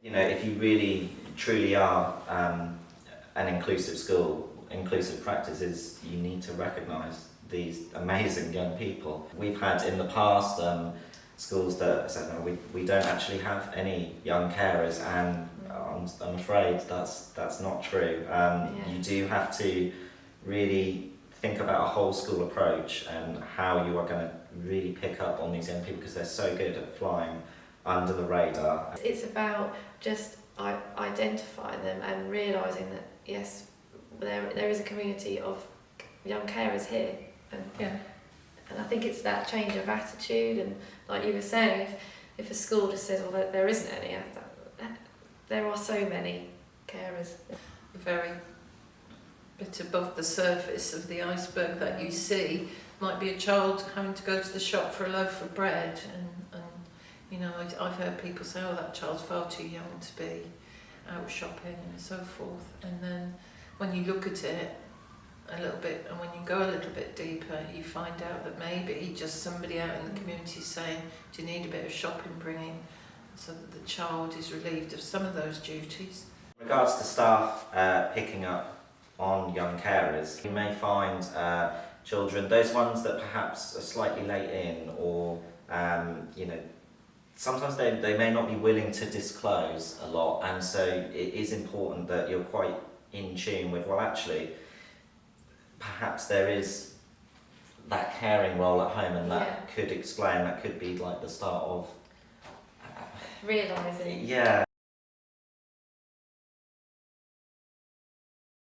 You know, if you really truly are an inclusive school, inclusive practices, you need to recognise these amazing young people. We've had in the past schools that said, no, we don't actually have any young carers, and I'm afraid that's not true. You do have to really think about a whole school approach and how you are going to really pick up on these young people, because they're so good at flying under the radar. It's about just identifying them and realising that yes, there is a community of young carers here, and I think it's that change of attitude. And like you were saying, if a school just says, well, there isn't any, there are so many carers. Very bit above the surface of the iceberg that you see might be a child having to go to the shop for a loaf of bread, and you know, I've heard people say, oh, that child's far too young to be out shopping and so forth. And then when you look at it a little bit, and when you go a little bit deeper, you find out that maybe just somebody out in the community is saying, do you need a bit of shopping bringing, so that the child is relieved of some of those duties. In regards to staff picking up on young carers, you may find children, those ones that perhaps are slightly late in, or you know, sometimes they may not be willing to disclose a lot, and so it is important that you're quite in tune with, well, actually, perhaps there is that caring role at home, and that could explain, that could be like the start of Realising. Yeah.